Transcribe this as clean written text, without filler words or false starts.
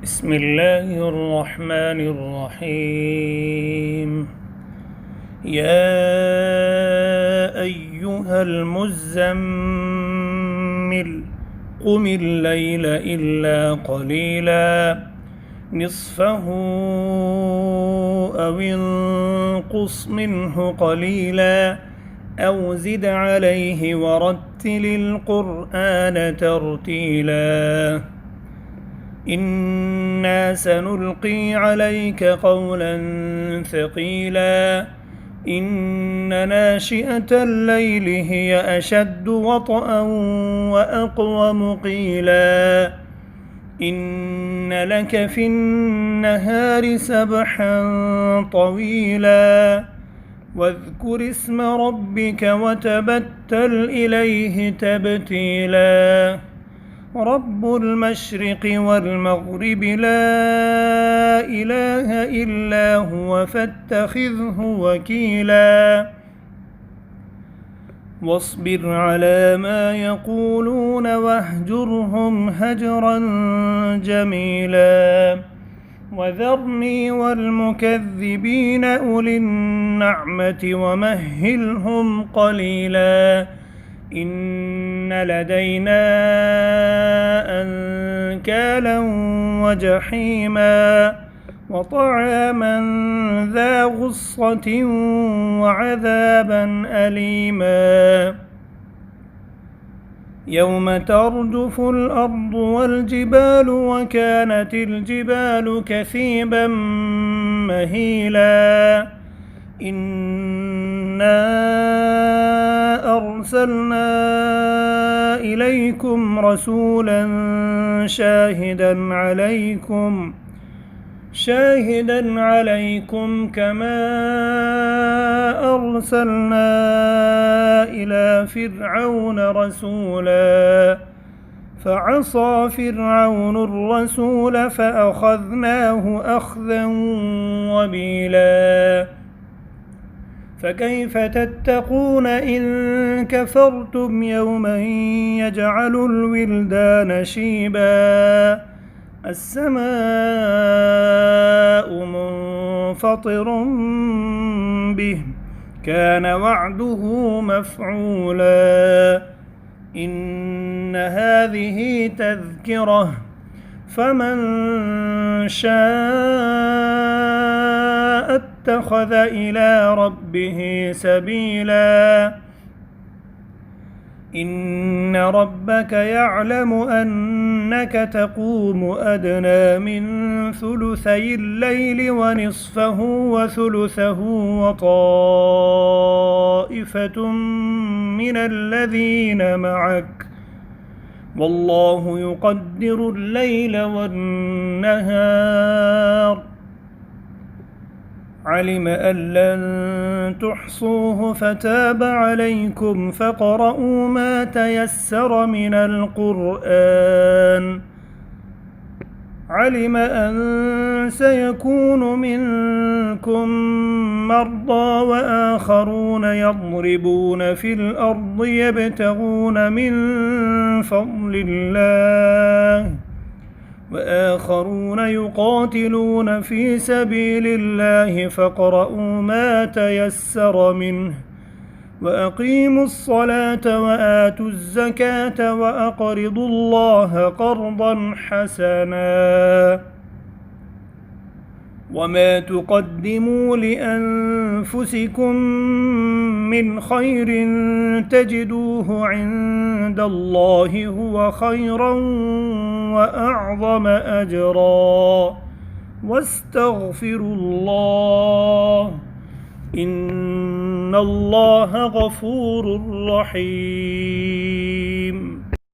بسم الله الرحمن الرحيم. يا أيها المزمل قم الليل إلا قليلا نصفه أو انقص منه قليلا أو زد عليه ورتل القرآن ترتيلا إنا سنلقي عليك قولا ثقيلا إن ناشئة الليل هي أشد وطئا وأقوم قيلا إن لك في النهار سبحا طويلا واذكر اسم ربك وتبتل إليه تبتيلا رب المشرق والمغرب لا إله إلا هو فاتخذه وكيلا واصبر على ما يقولون واهجرهم هجرا جميلا وذرني والمكذبين أولي النعمة ومهلهم قليلا إن لدينا أنكالا وجحيما وطعاما ذا غصة وعذابا أليما يوم ترجف الأرض والجبال وكانت الجبال كثيبا مهيلا إنا أرسلنا إليكم رسولا شاهدا عليكم كما أرسلنا إلى فرعون رسولا فعصى فرعون الرسول فأخذناه أخذا وبيلا فكيف تتقون إن كفرتم يوما يجعل الولدان شيبا السماء منفطر به كان وعده مفعولا إن هذه تذكرة فمن شاء اتخذ إلى ربه سبيلا إن ربك يعلم أنك تقوم أدنى من ثلثي الليل ونصفه وثلثه وطائفة من الذين معك والله يقدر الليل والنهار علم أن لن تحصوه فتاب عليكم فاقرؤوا ما تيسر من القرآن علم أن سيكون منكم مرضى وآخرون يضربون في الأرض يبتغون من فضل الله وآخرون يقاتلون في سبيل الله فاقرؤوا ما تيسر منه وأقيموا الصلاة وآتوا الزكاة وأقرضوا الله قرضا حسنا وما تقدموا لأنفسكم من خير تجدوه عند الله هو خيرا وأعظم أجرا واستغفروا الله إن الله غفور رحيم.